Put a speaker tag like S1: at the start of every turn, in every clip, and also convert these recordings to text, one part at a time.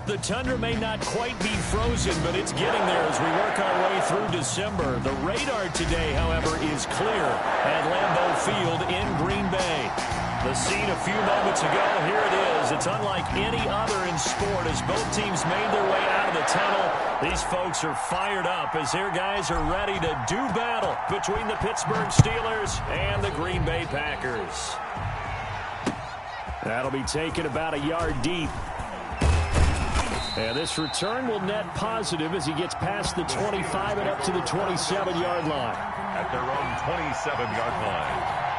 S1: The tundra may not quite be frozen, but it's getting there as we work our way through December. The radar today, however, is clear at Lambeau Field in Green Bay. The scene a few moments ago, here it is. It's unlike any other in sport as both teams made their way out of the tunnel. These folks are fired up as their guys are ready to do battle between the Pittsburgh Steelers and the Green Bay Packers. That'll be taken about a yard deep. And this return will net positive as he gets past the 25 and up to the 27-yard line.
S2: At their own 27-yard line.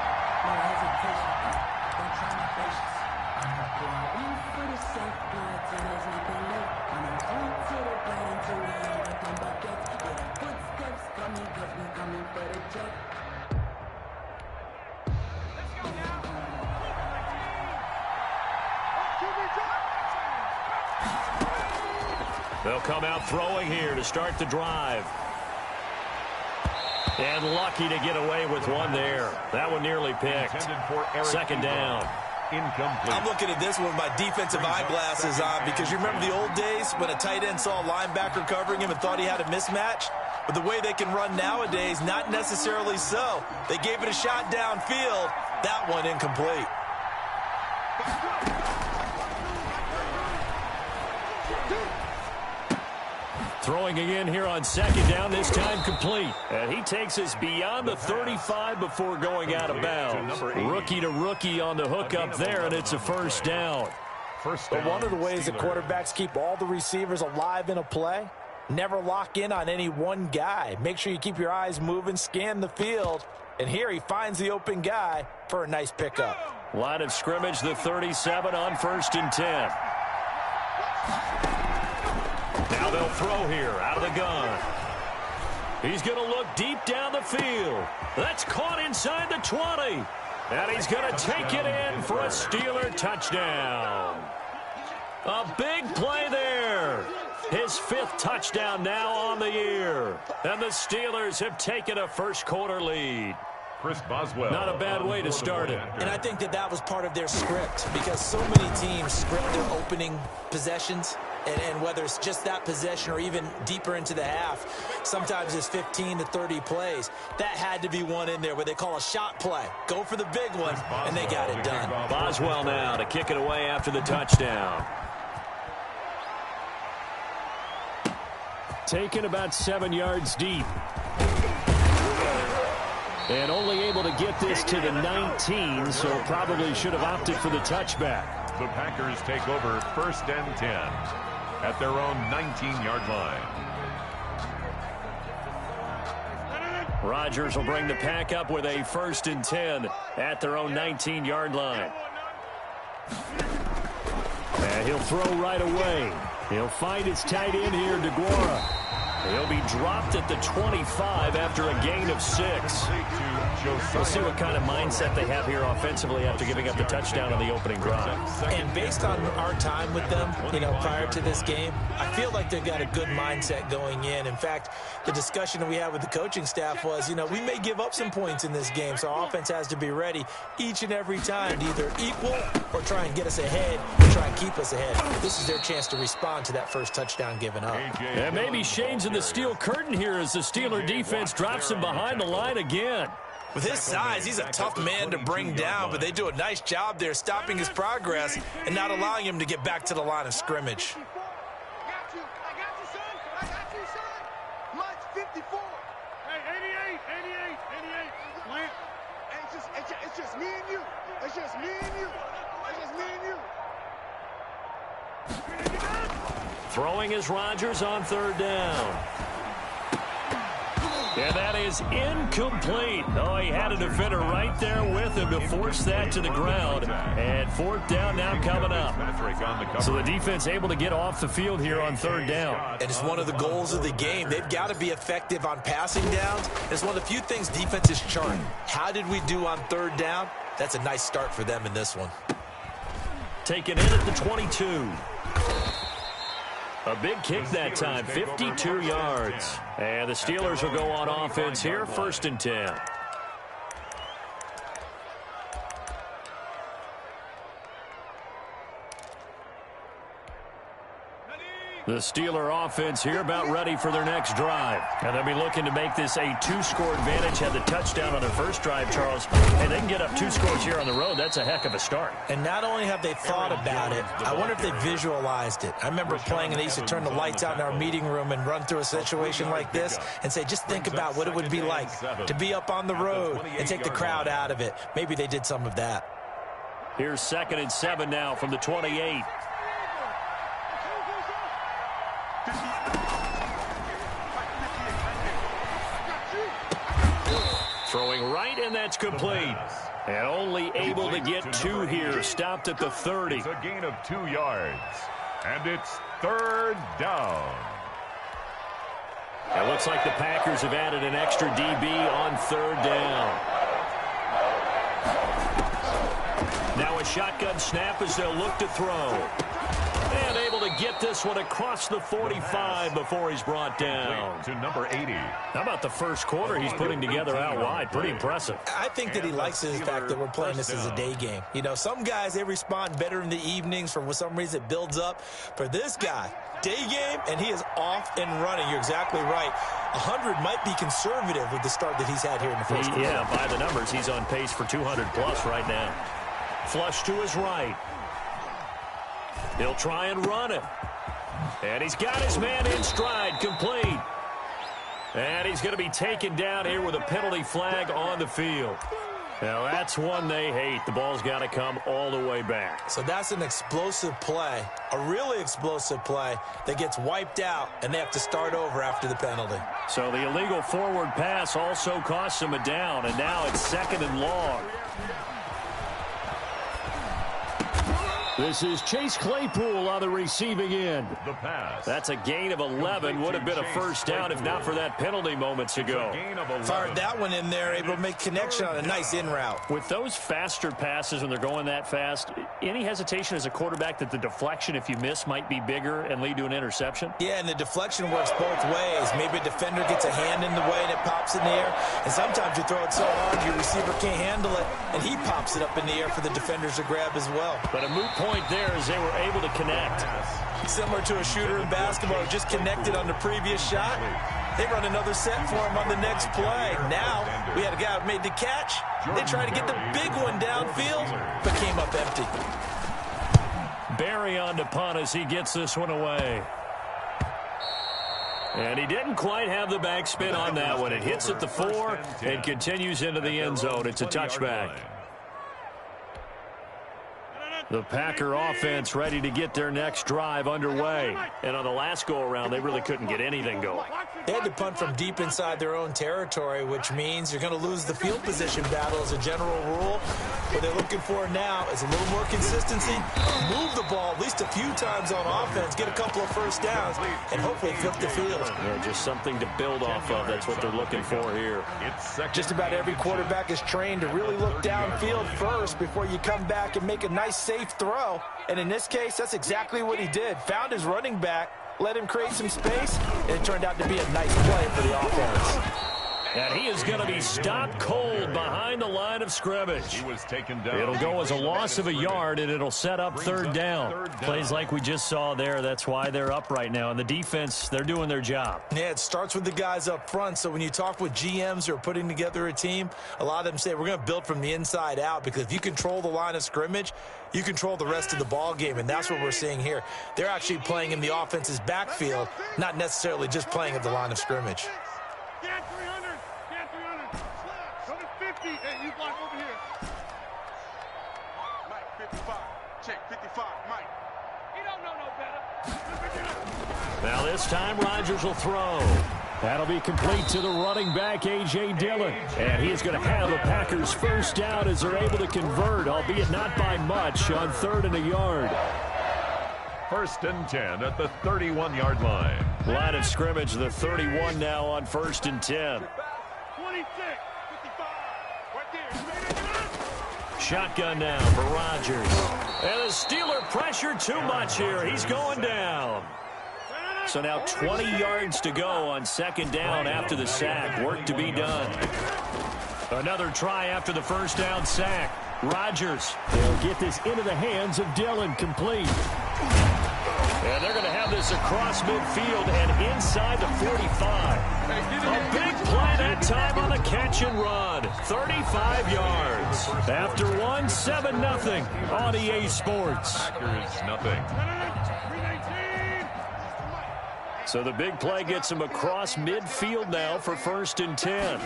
S1: They'll come out throwing here to start the drive. And lucky to get away with one there. That one nearly picked. Second down.
S2: Incomplete.
S3: I'm looking at this one with my defensive eyeglasses on because you remember the old days when a tight end saw a linebacker covering him and thought he had a mismatch? But the way they can run nowadays, not necessarily so. They gave it a shot downfield. That one incomplete.
S1: Throwing again here on second down, this time complete. And he takes us beyond the 35 before going out of bounds. Rookie to rookie on the hook up there, and it's a first down.
S3: But one of the ways that quarterbacks keep all the receivers alive in a play, never lock in on any one guy. Make sure you keep your eyes moving, scan the field. And here he finds the open guy for a nice pickup.
S1: Line of scrimmage, the 37 on 1st and 10. Now they'll throw here out of the gun. He's going to look deep down the field. That's caught inside the 20. And he's going to take it in for a Steeler touchdown. A big play there. His 5th touchdown now on the year. And the Steelers have taken a first-quarter lead.
S2: Chris Boswell.
S1: Not a bad way to start it.
S3: And I think that was part of their script because so many teams script their opening possessions. And whether it's just that possession or even deeper into the half, sometimes it's 15 to 30 plays. That had to be one in there where they call a shot play. Go for the big one, and they got it done.
S1: Boswell now to kick it away after the touchdown. Taken about 7 yards deep. And only able to get this to the 19, so probably should have opted for the touchback.
S2: The Packers take over 1st and 10 at their own 19-yard line.
S1: Rodgers will bring the pack up with a 1st and 10 at their own 19-yard line. And he'll throw right away. He'll find his tight end here, DeGuara. He'll be dropped at the 25 after a gain of 6. We'll see what kind of mindset they have here offensively after giving up the touchdown on the opening drive.
S3: And based on our time with them, prior to this game, I feel like they've got a good mindset going in. In fact, the discussion that we had with the coaching staff was, we may give up some points in this game, so our offense has to be ready each and every time to either equal or try and get us ahead and try and keep us ahead. This is their chance to respond to that first touchdown given up.
S1: And maybe Shane's in the steel curtain here as the Steeler defense drops him behind the line again.
S3: With his size, he's a tough man to bring down, but they do a nice job there stopping his progress and not allowing him to get back to the line of scrimmage.
S4: I got you, son. I got you, son. Lunch 54. Hey, 88. Plant. It's just me and you. It's just me and you. It's just me and you.
S1: Throwing is Rodgers on 3rd down. And that is incomplete. Oh, he had a defender right there with him to force that to the ground. And 4th down now coming up. So the defense able to get off the field here on 3rd down.
S3: And it's one of the goals of the game. They've got to be effective on passing downs. It's one of the few things defenses chart. How did we do on 3rd down? That's a nice start for them in this one.
S1: Taken in at the 22. A big kick that time, 52 yards. And the Steelers will go on offense here, 1st and 10. The Steeler offense here about ready for their next drive. And they'll be looking to make this a 2-score advantage. Had the touchdown on their first drive, Charles. And they can get up 2 scores here on the road. That's a heck of a start.
S3: And not only have they thought about it, I wonder if they visualized it. I remember playing and they used to turn the lights out in our meeting room and run through a situation like this and say, just think about what it would be like to be up on the road and take the crowd out of it. Maybe they did some of that.
S1: Here's 2nd and 7 now from the 28. Throwing right, and that's complete. And only able to get 2 here. Stopped at the 30.
S2: It's a gain of 2 yards. And it's 3rd down.
S1: It looks like the Packers have added an extra DB on 3rd down. Now a shotgun snap as they'll look to throw. And able to get this one across the 45 before he's brought down.
S2: To number 80.
S1: How about the first quarter he's putting together out wide? Pretty impressive.
S3: I think that he likes the fact that we're playing this as a day game. You know, some guys, they respond better in the evenings. For some reason, it builds up. For this guy, day game, and he is off and running. You're exactly right. 100 might be conservative with the start that he's had here in the first quarter.
S1: Yeah, by the numbers, he's on pace for 200-plus right now. Flush to his right. He'll try and run it. And he's got his man in stride, complete. And he's going to be taken down here with a penalty flag on the field. Now, that's one they hate. The ball's got to come all the way back.
S3: So that's an explosive play, a really explosive play that gets wiped out, and they have to start over after the penalty.
S1: So the illegal forward pass also costs him a down, and now it's 2nd and long. This is Chase Claypool on the receiving end.
S2: The pass.
S1: That's a gain of 11. Would have been a first down if not for that penalty moments ago.
S3: Fired that one in there, able to make connection on a nice in route.
S1: With those faster passes when they're going that fast, any hesitation as a quarterback that the deflection, if you miss, might be bigger and lead to an interception?
S3: Yeah, and the deflection works both ways. Maybe a defender gets a hand in the way and it pops in the air. And sometimes you throw it so hard your receiver can't handle it, and he pops it up in the air for the defenders to grab as well.
S1: But a moot point there as they were able to connect.
S3: Similar to a shooter in basketball who just connected on the previous shot. They run another set for him on the next play. Now, we had a guy who made the catch. They tried to get the big one downfield, but came up empty.
S1: Barry on to punt as he gets this one away. And he didn't quite have the backspin on that one. It hits at the 4 and continues into the end zone. It's a touchback. The Packer offense ready to get their next drive underway. And on the last go-around, they really couldn't get anything going.
S3: They had to punt from deep inside their own territory, which means you're going to lose the field position battle as a general rule. What they're looking for now is a little more consistency, move the ball at least a few times on offense, get a couple of first downs, and hopefully flip the field.
S1: Yeah, just something to build off of. That's what they're looking for here.
S3: Just about every quarterback is trained to really look downfield first before you come back and make a nice, safe throw. And in this case, that's exactly what he did. Found his running back, let him create some space, and it turned out to be a nice play for the offense.
S1: And he is going to be stopped cold behind the line of scrimmage.
S2: He was taken down.
S1: It'll go as a loss of a yard, and it'll set up 3rd down. Plays like we just saw there. That's why they're up right now. And the defense, they're doing their job.
S3: Yeah, it starts with the guys up front. So when you talk with GMs who are putting together a team, a lot of them say we're going to build from the inside out, because if you control the line of scrimmage, you control the rest of the ball game, and that's what we're seeing here. They're actually playing in the offense's backfield, not necessarily just playing at the line of scrimmage.
S4: Hey, you block over here. Mike, 55. Check, 55. Mike. He don't know no better.
S1: Now this time, Rodgers will throw. That'll be complete to the running back, A.J. Dillon. And he is going to have the Packers first down as they're able to convert, albeit not by much, on 3rd and a yard.
S2: 1st and 10 at the 31-yard line.
S1: Line of scrimmage, the 31 now on 1st and 10.
S4: 26.
S1: Shotgun now for Rodgers. And the Steeler pressure too much here. He's going down. So now 20 yards to go on 2nd down after the sack. Work to be done. Another try after the first down sack. Rodgers. They'll get this into the hands of Dillon, complete. And they're going to have this across midfield and inside the 45. A big play that time on the catch and run. 35 yards. After one, 7-0 on EA Sports.
S2: Packers nothing.
S1: So the big play gets him across midfield now for 1st and 10.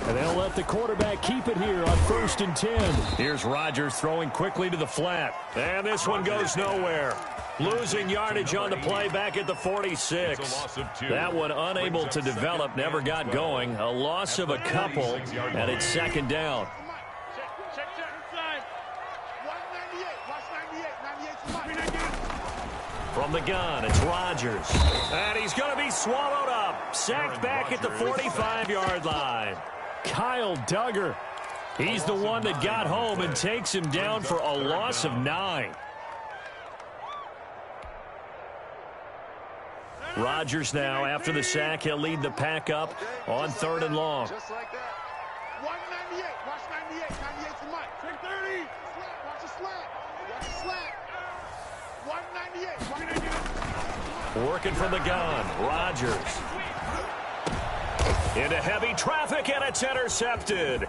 S1: And they'll let the quarterback keep it here on 1st and 10. Here's Rodgers throwing quickly to the flat. And this one goes nowhere. Losing yardage on the play back at the 46. That one unable to develop, never got going. A loss of a couple, and it's 2nd down. From the gun, it's Rodgers. And he's going to be swallowed up. Sacked back at the 45-yard line. Kyle Duggar. He's the one that got home and takes him down for a loss of 9. Rodgers now, after the sack, he'll lead the pack up on 3rd and long.
S4: Just like that. 198. Watch 98. 98 to Mike. Take 30. Watch the slap. Watch the slap. 198.
S1: Working from the gun. Rodgers. Into heavy traffic, and it's intercepted.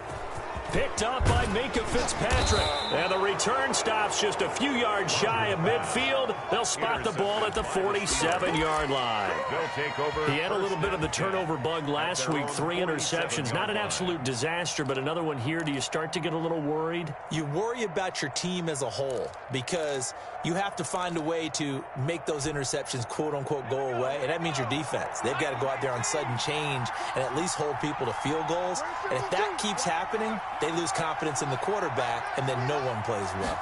S1: Picked up by Minka Fitzpatrick. And the return stops just a few yards shy of midfield. They'll spot the ball at the 47-yard line.
S2: They'll take over.
S1: He had a little bit of the turnover bug last week. 3 interceptions. Not an absolute disaster, but another one here. Do you start to get a little worried?
S3: You worry about your team as a whole because you have to find a way to make those interceptions, quote-unquote, go away, and that means your defense. They've got to go out there on sudden change and at least hold people to field goals. And if that keeps happening, they lose confidence in the quarterback, and then no one plays well.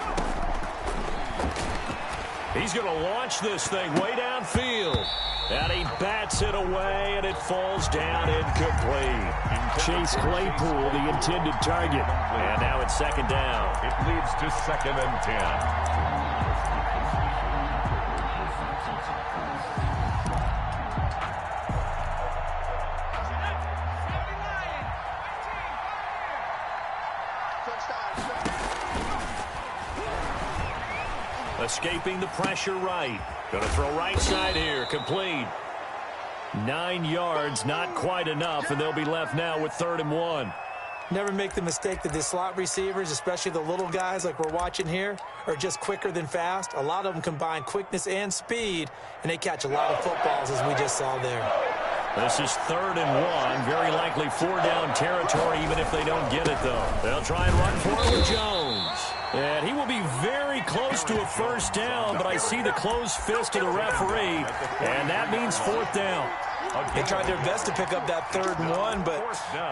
S1: He's going to launch this thing way downfield. And he bats it away, and it falls down incomplete. Chase Claypool, the intended target. And now it's 2nd down.
S2: It leads to 2nd and 10.
S1: Escaping the pressure right. Going to throw right side here. Complete. 9 yards, not quite enough, and they'll be left now with 3rd and 1.
S3: Never make the mistake that the slot receivers, especially the little guys like we're watching here, are just quicker than fast. A lot of them combine quickness and speed, and they catch a lot of footballs, as we just saw there.
S1: This is 3rd and 1. Very likely 4-down territory, even if they don't get it, though. They'll try and run for it with Jones. And he will be very close to a 1st down, but I see the closed fist of the referee, and that means 4th down.
S3: They tried their best to pick up that 3rd and 1, but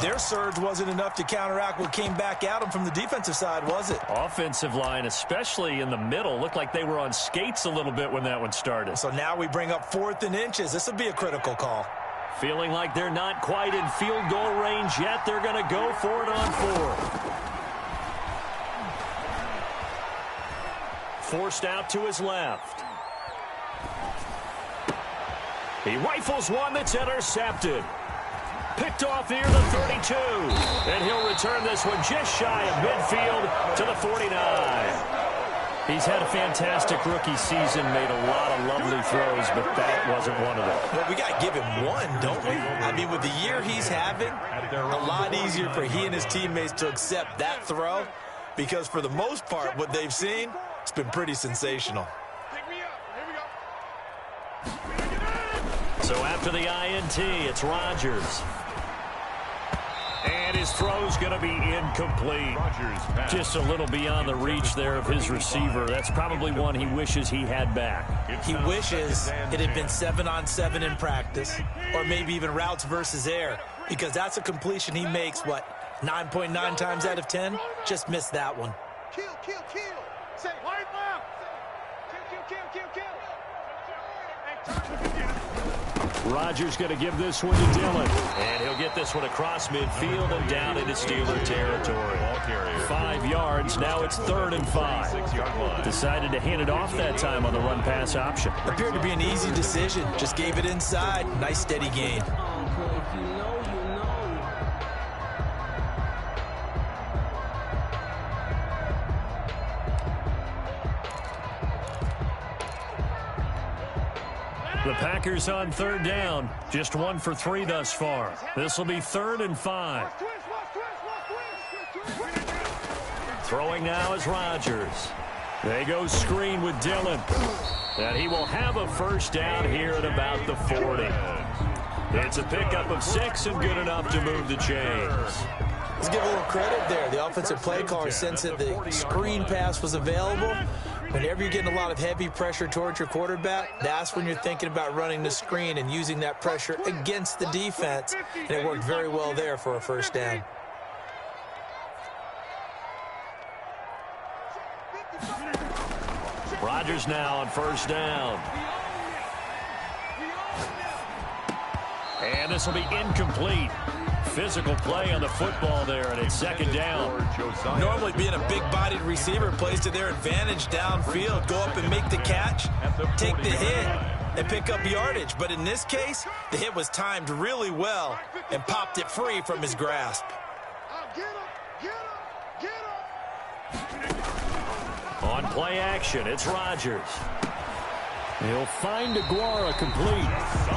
S3: their surge wasn't enough to counteract what came back at them from the defensive side, was it?
S1: Offensive line, especially in the middle, looked like they were on skates a little bit when that one started.
S3: So now we bring up 4th and inches. This will be a critical call.
S1: Feeling like they're not quite in field goal range yet. They're going to go for it on 4th. Forced out to his left. He rifles one that's intercepted. Picked off near the 32. And he'll return this one just shy of midfield to the 49. He's had a fantastic rookie season, made a lot of lovely throws, but that wasn't one of them.
S3: Well, we got to give him one, don't we? I mean, with the year he's having, a lot easier for he and his teammates to accept that throw because for the most part, what they've seen, it's been pretty sensational.
S1: So after the INT, it's Rodgers. And his throw's going to be incomplete. Just a little beyond the reach there of his receiver. That's probably one he wishes he had back.
S3: He wishes it had been 7-on-7 in practice, or maybe even routes versus air, because that's a completion he makes, what, 9.9 times out of 10? Just missed that one.
S4: Kill, kill, kill. Say, right left. Kill, kill, kill, kill.
S1: Rodgers going to give this one to Dillon. And he'll get this one across midfield and down into Steeler territory. 5 yards. Now it's 3rd and 5. Decided to hand it off that time on the run-pass option.
S3: Appeared to be an easy decision. Just gave it inside. Nice steady gain.
S1: The Packers on third down. Just 1 for 3 thus far. This will be 3rd and 5. Throwing now is Rodgers. They go screen with Dillon. And he will have a first down here at about the 40. It's a pickup of 6 and good enough to move the chains.
S3: Let's give a little credit there. The offensive play caller sensed that the screen pass was available. Whenever you're getting a lot of heavy pressure towards your quarterback, that's when you're thinking about running the screen and using that pressure against the defense. And it worked very well there for a first down.
S1: Rodgers now on first down. And this will be incomplete. Physical play on the football there, and it's 2nd down.
S3: Normally being a big-bodied receiver plays to their advantage downfield. Go up and make the catch, take the hit, and pick up yardage. But in this case, the hit was timed really well and popped it free from his grasp.
S1: On play action, it's Rodgers. He'll find Aguara complete.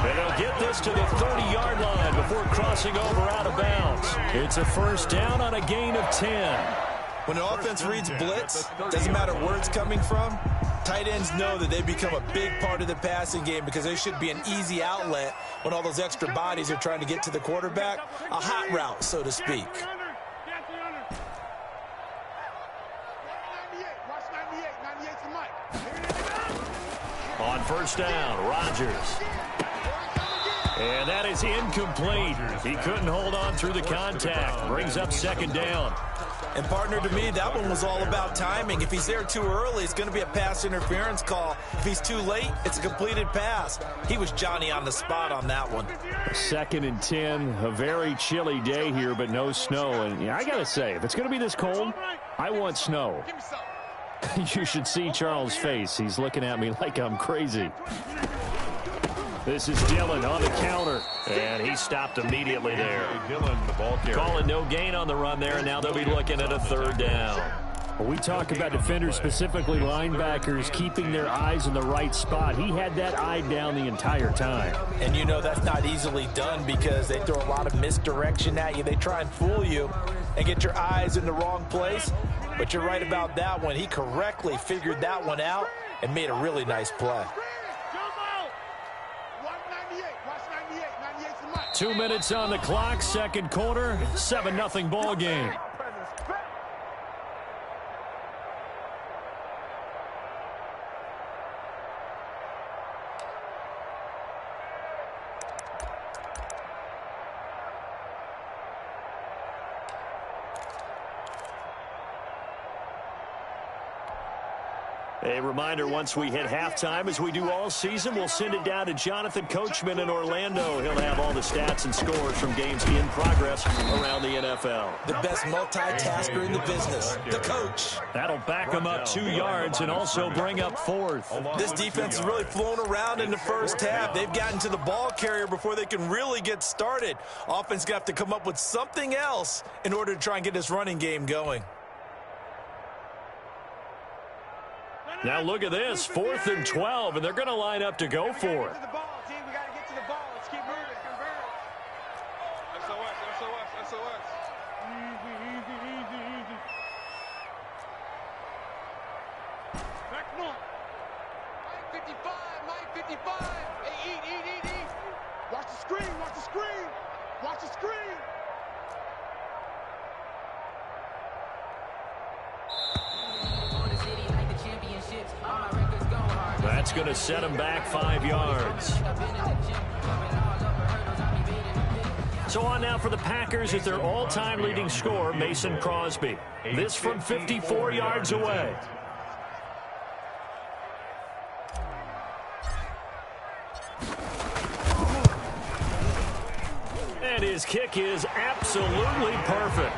S1: And he'll get this to the 30-yard line before crossing over out of bounds. It's a first down on a gain of 10.
S3: When an offense reads blitz, doesn't matter where it's coming from, tight ends know that they become a big part of the passing game because they should be an easy outlet when all those extra bodies are trying to get to the quarterback. A hot route, so to speak.
S1: On first down, Rodgers. And that is incomplete. He couldn't hold on through the contact. Brings up 2nd down.
S3: And, partner, to me, that one was all about timing. If he's there too early, it's going to be a pass interference call. If he's too late, it's a completed pass. He was Johnny on the spot on that one.
S1: 2nd and 10, a very chilly day here, but no snow. And yeah, I got to say, if it's going to be this cold, I want snow. You should see Charles' face. He's looking at me like I'm crazy. This is Dillon on the counter, and he stopped immediately there.
S2: Dillon, the ball carrier.
S1: Calling no gain on the run there, and now they'll be looking at a 3rd down. Well, we talk about defenders, specifically linebackers, keeping their eyes in the right spot. He had that eye down the entire time.
S3: And you know that's not easily done because they throw a lot of misdirection at you. They try and fool you and get your eyes in the wrong place. But you're right about that one. He correctly figured that one out and made a really nice play.
S1: 2 minutes on the clock, 2nd quarter, 7-0 ball game. A reminder, once we hit halftime, as we do all season, we'll send it down to Jonathan Coachman in Orlando. He'll have all the stats and scores from games in progress around the NFL.
S3: The best multitasker in the business, the coach.
S1: That'll back him up 2 yards and also bring up 4th.
S3: This defense has really flown around in the first half. They've gotten to the ball carrier before they can really get started. Offense got to come up with something else in order to try and get this running game going.
S1: Now look at this, 4th and 12, and they're going to line up to go for it.
S4: We got to get to the ball. Let's keep moving. SOS. Easy. Back north. Mike 55. Hey, eat. Watch the screen.
S1: That's going to set him back 5 yards. So on now for the Packers at their all-time leading scorer, Mason Crosby. This from 54 yards away. And his kick is absolutely perfect.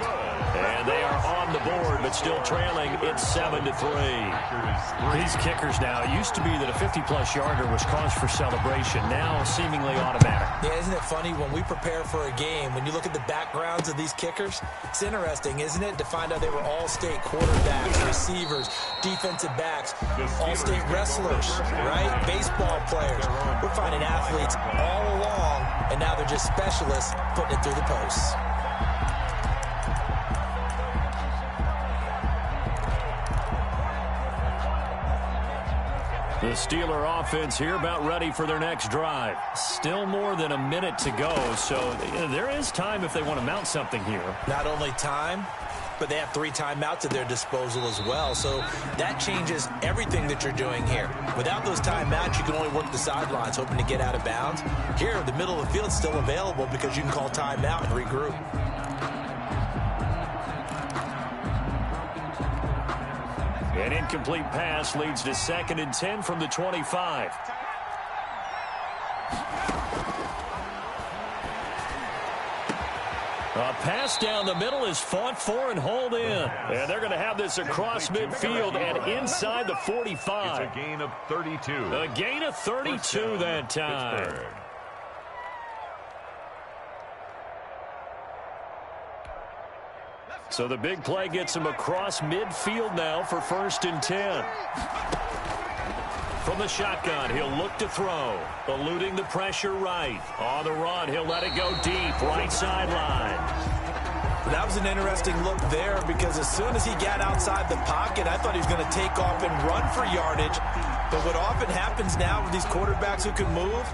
S1: And they are on the board but still trailing. It's 7-3. These kickers now, it used to be that a 50-plus yarder was cause for celebration. Now seemingly automatic.
S3: Yeah, isn't it funny when we prepare for a game, when you look at the backgrounds of these kickers, it's interesting, isn't it, to find out they were all-state quarterbacks, receivers, defensive backs, all-state wrestlers, right? Baseball players. We're finding athletes all along, and now they're just specialists putting it through the posts.
S1: The Steeler offense here about ready for their next drive. Still more than a minute to go, so there is time if they want to mount something here.
S3: Not only time, but they have 3 timeouts at their disposal as well, so that changes everything that you're doing here. Without those timeouts, you can only work the sidelines, hoping to get out of bounds. Here, the middle of the field is still available because you can call timeout and regroup.
S1: An incomplete pass leads to 2nd and 10 from the 25. A pass down the middle is fought for and hauled in. And they're going to have this across midfield and inside the 45.
S2: It's a gain of 32.
S1: A gain of 32 that time.
S2: Pittsburgh.
S1: So the big play gets him across midfield now for 1st and 10. From the shotgun, he'll look to throw. Eluding the pressure right. On the run, he'll let it go deep. Right sideline.
S3: That was an interesting look there because as soon as he got outside the pocket, I thought he was going to take off and run for yardage. But what often happens now with these quarterbacks who can move,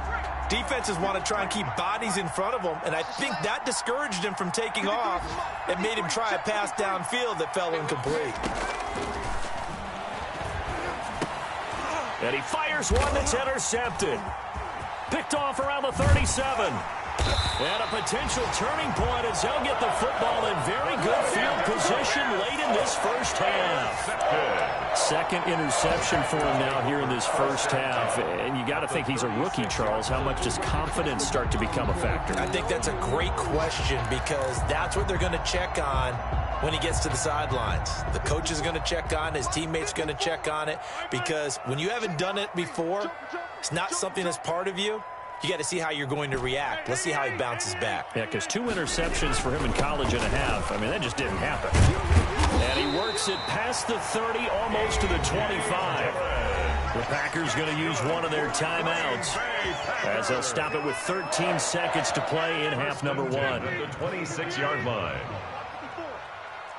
S3: defenses want to try and keep bodies in front of them, and I think that discouraged him from taking off and made him try a pass downfield that fell incomplete.
S1: And he fires one that's intercepted. Picked off around the 37. And a potential turning point as he'll get the football in very good field position late in this first half. 2nd interception for him now here in this first half. And you got to think he's a rookie, Charles. How much does confidence start to become a factor?
S3: I think that's a great question because that's what they're going to check on when he gets to the sidelines. The coach is going to check on it. His teammates going to check on it because when you haven't done it before, it's not something that's part of you. You got to see how you're going to react. Let's see how he bounces back.
S1: Yeah, because 2 interceptions for him in college and a half. I mean, that just didn't happen. And he works it past the 30, almost to the 25. The Packers going to use one of their timeouts as they'll stop it with 13 seconds to play in half number 1.
S2: The 26-yard line.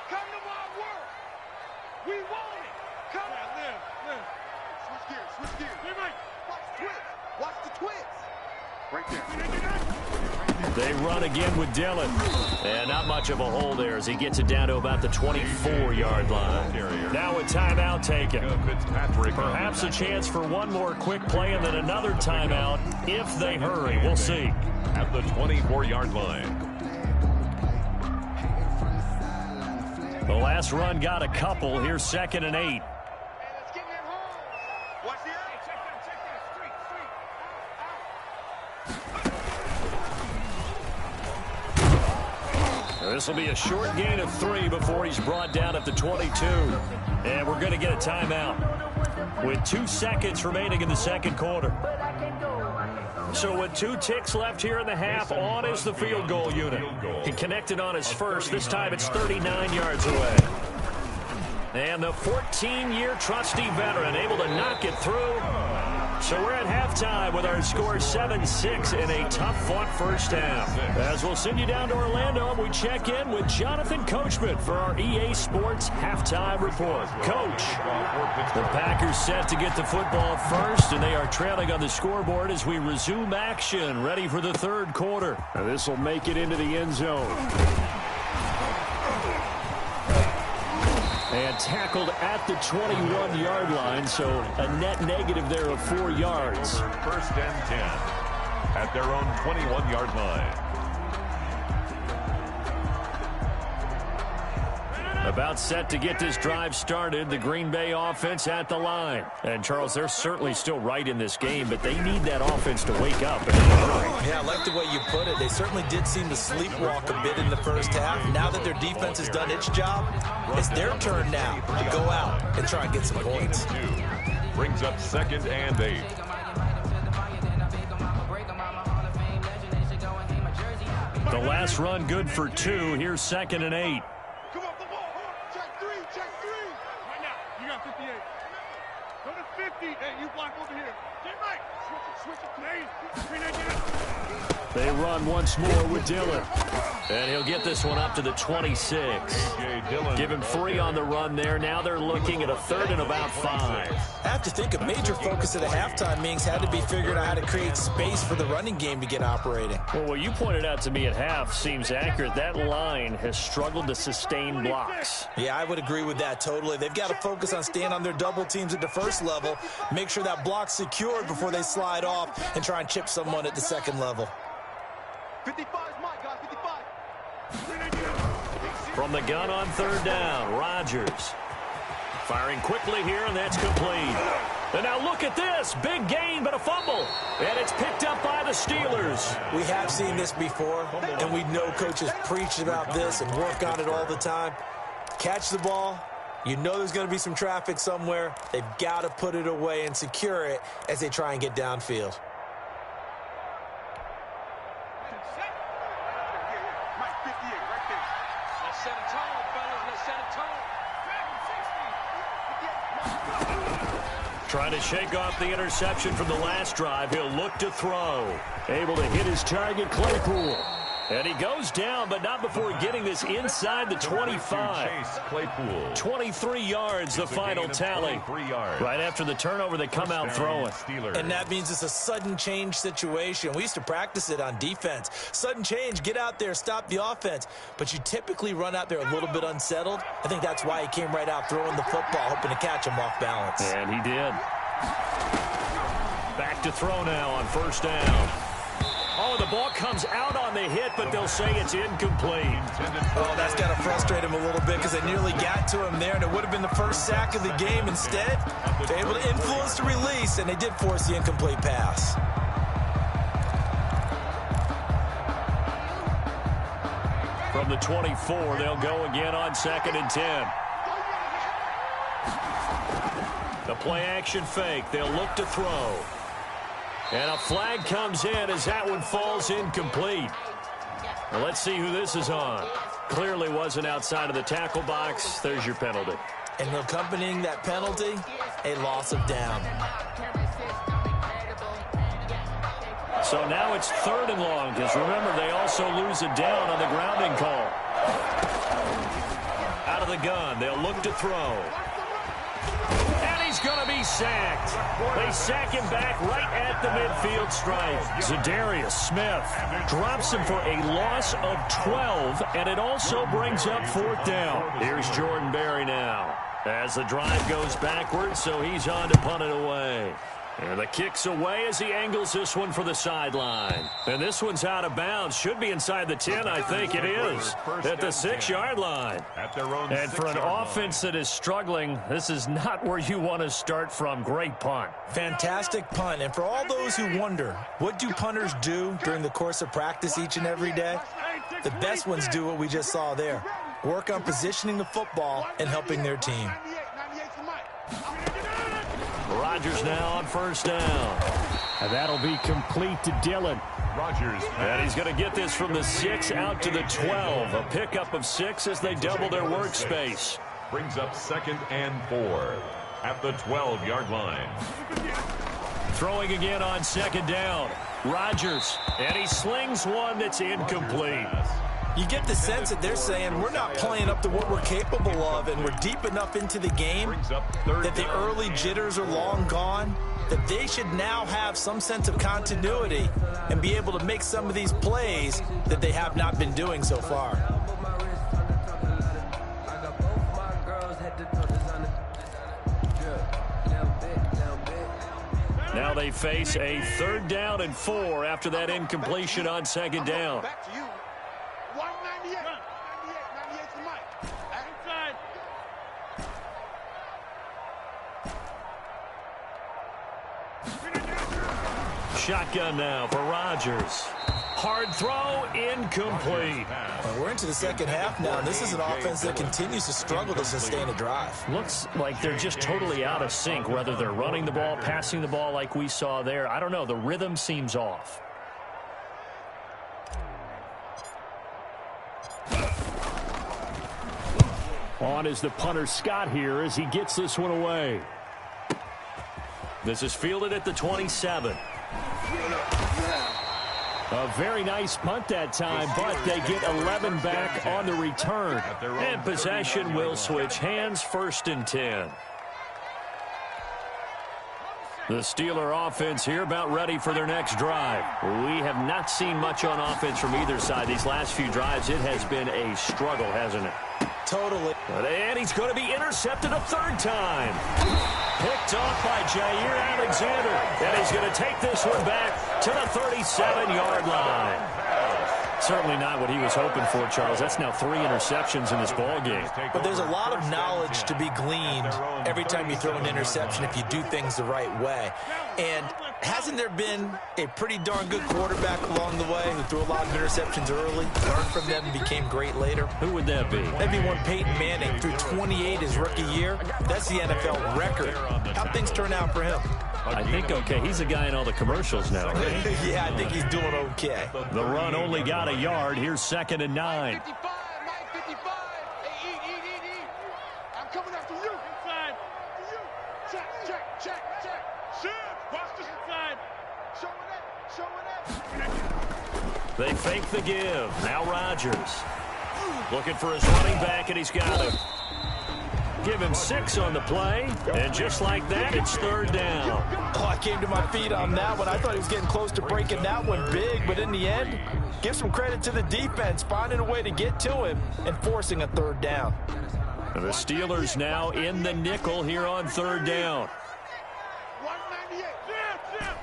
S4: Come to my work. We want it. Come on. Switch gears. Watch the twist. Watch the twist. Right there.
S1: They run again with Dillon. And not much of a hole there as he gets it down to about the 24-yard line. Now a timeout taken. Perhaps a chance for one more quick play and then another timeout if they hurry. We'll see.
S2: At the 24-yard line.
S1: The last run got a couple. Here's 2nd and 8.
S4: Let's get him home. Watch the eye. Check that.
S1: This will be a short gain of 3 before he's brought down at the 22. And we're going to get a timeout with 2 seconds remaining in the 2nd quarter. So with 2 ticks left here in the half, on is the field goal unit. He connected on his first. This time it's 39 yards away. And the 14-year trusty veteran able to knock it through. So we're at halftime with our score 7-6 in a tough-fought first half. As we'll send you down to Orlando, we check in with Jonathan Coachman for our EA Sports Halftime Report. Coach, the Packers set to get the football first, and they are trailing on the scoreboard as we resume action, ready for the 3rd quarter. This will make it into the end zone. And tackled at the 21-yard line, so a net negative there of 4 yards.
S2: 1st and 10 at their own 21-yard line.
S1: About set to get this drive started, the Green Bay offense at the line. And, Charles, they're certainly still right in this game, but they need that offense to wake up.
S3: Yeah, I like the way you put it. They certainly did seem to sleepwalk a bit in the first half. Now that their defense has done its job, it's their turn now to go out and try and get some points.
S2: Brings up 2nd and 8.
S1: The last run good for 2. Here's 2nd and 8.
S4: Come on, the ball. Check 3, check 3. Right now, you got 58. Go to 50. Hey, you block over here. Get right. Switch it.
S1: They run once more with Dillon. And he'll get this one up to the 26. Give him 3 on the run there. Now they're looking at a 3rd and about 5.
S3: I have to think a major focus of the halftime meetings had to be figuring out how to create space for the running game to get operating.
S1: Well, what you pointed out to me at half seems accurate. That line has struggled to sustain blocks.
S3: Yeah, I would agree with that totally. They've got to focus on staying on their double teams at the first level, make sure that block's secured before they slide off and try and chip someone at the second level.
S4: 55 is mine, guys. 55.
S1: From the gun on 3rd down, Rodgers. Firing quickly here, and that's complete. And now look at this. Big gain, but a fumble. And it's picked up by the Steelers.
S3: We have seen this before, and we know coaches preach about this and work on it all the time. Catch the ball. You know there's going to be some traffic somewhere. They've got to put it away and secure it as they try and get downfield.
S1: Trying to shake off the interception from the last drive. He'll look to throw. Able to hit his target, Claypool. And he goes down, but not before getting this inside the 25. 23 yards, the final tally. Right after the turnover, they come out throwing.
S3: And that means it's a sudden change situation. We used to practice it on defense. Sudden change, get out there, stop the offense. But you typically run out there a little bit unsettled. I think that's why he came right out throwing the football, hoping to catch him off balance.
S1: And he did. Back to throw now on 1st down. Oh, the ball comes out on the hit, but they'll say it's incomplete.
S3: Oh, that's got to frustrate him a little bit because they nearly got to him there, and it would have been the first sack of the game. Instead, they're able to influence the release, and they did force the incomplete pass.
S1: From the 24, they'll go again on 2nd and 10. The play-action fake. They'll look to throw. And a flag comes in as that one falls incomplete. Well, let's see who this is on. Clearly wasn't outside of the tackle box. There's your penalty.
S3: And accompanying that penalty, a loss of down.
S1: So now it's 3rd and long, because remember, they also lose a down on the grounding call. Out of the gun, they'll look to throw. He's going to be sacked. They sack him back right at the midfield stripe. Zadarius Smith drops him for a loss of 12, and it also brings up 4th down. Here's Jordan Berry now as the drive goes backwards, so he's on to punt it away. And the kick's away as he angles this one for the sideline. And this one's out of bounds. Should be inside the 10, I think it is. At the 6-yard line. And for an offense that is struggling, this is not where you want to start from. Great punt.
S3: Fantastic punt. And for all those who wonder, what do punters do during the course of practice each and every day? The best ones do what we just saw there. Work on positioning the football and helping their team.
S1: Rodgers now on 1st down. And that'll be complete to Dillon.
S2: Rodgers.
S1: And he's going to get this from the 6 out to the 12. A pickup of 6 as they double their workspace.
S2: Brings up 2nd and 4 at the 12-yard line.
S1: Throwing again on 2nd down. Rodgers. And he slings one that's incomplete.
S3: You get the sense that they're saying we're not playing up to what we're capable of, and we're deep enough into the game that the early jitters are long gone, that they should now have some sense of continuity and be able to make some of these plays that they have not been doing so far.
S1: Now they face a 3rd down and 4 after that incompletion on 2nd down.
S4: Back to you. 198. 98 to Mike. Inside.
S1: shotgun now for Rodgers. Hard throw, incomplete.
S3: Well, we're into the second half now, and this is an offense that continues to struggle to sustain a drive.
S1: Looks like they're just totally out of sync, whether they're running the ball, passing the ball like we saw there. I don't know. The rhythm seems off. On is the punter Scott here as he gets this one away. This is fielded at the 27. A very nice punt that time, but they get 11 back on the return. And possession will switch hands, 1st and 10. The Steeler offense here about ready for their next drive. We have not seen much on offense from either side. These last few drives, it has been a struggle, hasn't it?
S3: Totally.
S1: And he's going to be intercepted a 3rd time. Picked off by Jair Alexander. And he's going to take this one back to the 37-yard line. Certainly not what he was hoping for, Charles. That's now 3 interceptions in this ball game.
S3: But there's a lot of knowledge to be gleaned every time you throw an interception if you do things the right way. And hasn't there been a pretty darn good quarterback along the way who threw a lot of interceptions early, learned from them, and became great later?
S1: Who would that be?
S3: That'd be one Peyton Manning, threw 28 his rookie year. That's the NFL record. How'd things turn out for him?
S1: I think okay. He's a guy in all the commercials now, right?
S3: Yeah, I think he's doing okay.
S1: The run only got a yard. Here's 2nd and 9.
S4: 55, Mike 55. Hey, eat. I'm coming after you. Inside. You. Check. Shift. Watch this inside. Showing that.
S1: They fake the give. Now Rodgers. Looking for his running back, and he's got him. Give him 6 on the play, and just like that, it's 3rd down.
S3: Oh, I came to my feet on that one. I thought he was getting close to breaking that one big, but in the end, give some credit to the defense, finding a way to get to him and forcing a 3rd down.
S1: And the Steelers now in the nickel here on 3rd down.
S4: 198. Yeah.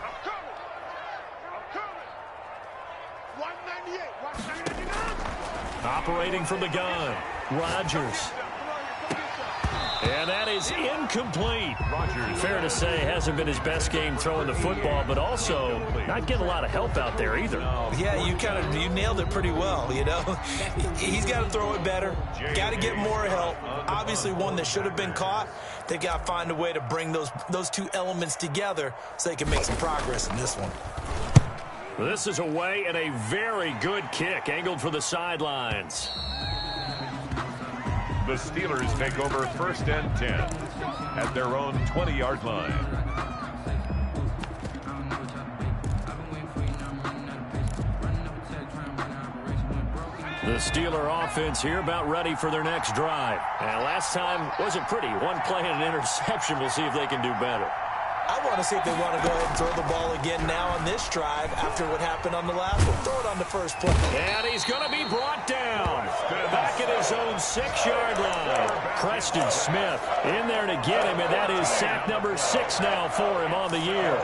S4: I'm coming. 198. Watch 199.
S1: Operating from the gun. Rodgers. And that is incomplete. Fair to say, hasn't been his best game throwing the football, but also not getting a lot of help out there either.
S3: Yeah, you nailed it pretty well, you know. He's got to throw it better. Got to get more help. Obviously, one that should have been caught. They got to find a way to bring those two elements together so they can make some progress in this one.
S1: This is away and a very good kick, angled for the sidelines.
S2: The Steelers take over 1st and 10 at their own 20-yard line.
S1: The Steeler offense here about ready for their next drive. And last time wasn't pretty. One play and an interception. We'll see if they can do better.
S3: I want to see if they want to go ahead and throw the ball again now on this drive after what happened on the last one. Throw it on the first play.
S1: And he's going to be brought down. Back at his own 6-yard line. Preston Smith in there to get him, and that is sack number 6 now for him on the year.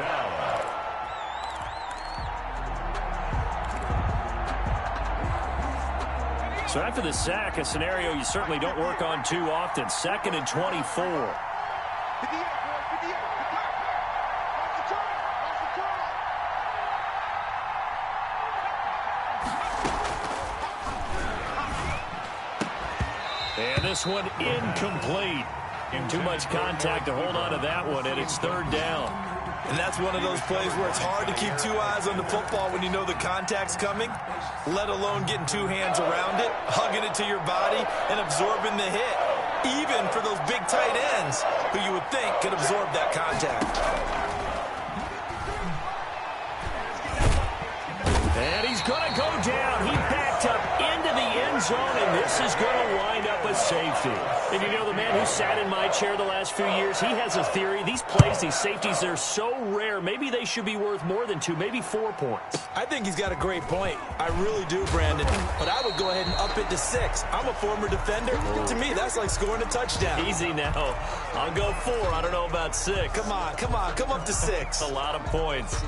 S1: So after the sack, a scenario you certainly don't work on too often. 2nd and 24. And this one incomplete. Too much contact to hold on to that one, and it's 3rd down.
S3: And that's one of those plays where it's hard to keep 2 eyes on the football when you know the contact's coming, let alone getting 2 hands around it, hugging it to your body, and absorbing the hit, even for those big tight ends who you would think could absorb that contact.
S1: And he's going to go down. He backed up into the end zone, and this is going to wind up a safety. And you know, the man who sat in my chair the last few years, he has a theory. These plays, these safeties, they're so rare. Maybe they should be worth more than 2, maybe 4 points.
S3: I think he's got a great point. I really do, Brandon. But I would go ahead and up it to 6. I'm a former defender. To me, that's like scoring a touchdown.
S1: Easy now. I'll go 4. I don't know about 6.
S3: Come on. Come up to 6.
S1: A lot of points.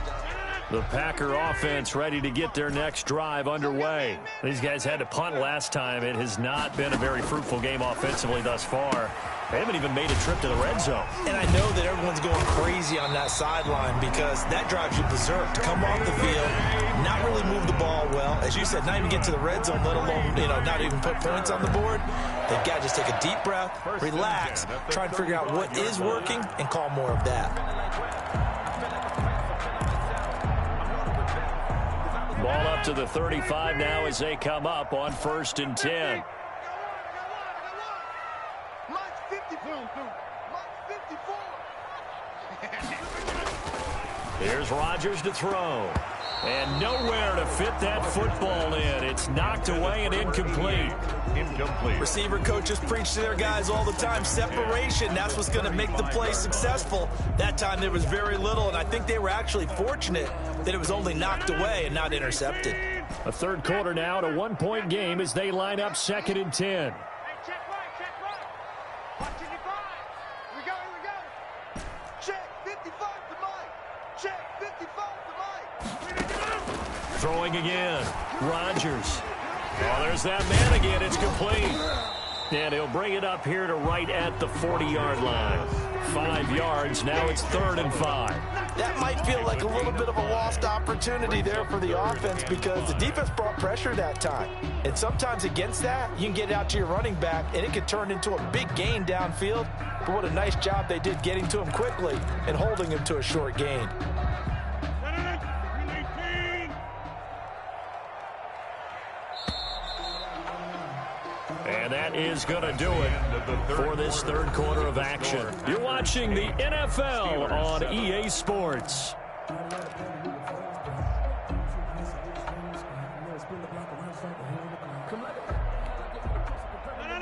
S1: The Packer offense ready to get their next drive underway. These guys had to punt last time. It has not been a very fruitful game offensively thus far. They haven't even made a trip to the red zone. And I know that everyone's going crazy on that sideline because that drives you berserk to come off the field, not really move the ball well. As you said, not even get to the red zone, let alone, not even put points on the board. They've got to just take a deep breath, relax, try and figure out what is working, and call more of that. Ball up to the 35 now as they come up on 1st and 10. Here's Rodgers to throw. And nowhere to fit that football in. It's knocked away and incomplete. Receiver coaches preach to their guys all the time. Separation, that's what's going to make the play successful. That time there was very little, and I think they were actually fortunate that it was only knocked away and not intercepted. A third quarter now, a one-point game as they line up 2nd and 10. Throwing again. Rodgers. Oh, there's that man again. It's complete. And he'll bring it up here to right at the 40-yard line. 5 yards. Now it's 3rd and 5. That might feel like a little bit of a lost opportunity there for the offense because the defense brought pressure that time. And sometimes against that, you can get it out to your running back, and it could turn into a big gain downfield. But what a nice job they did getting to him quickly and holding him to a short gain. And that is going to do it for this third quarter of action. You're watching the NFL on EA Sports.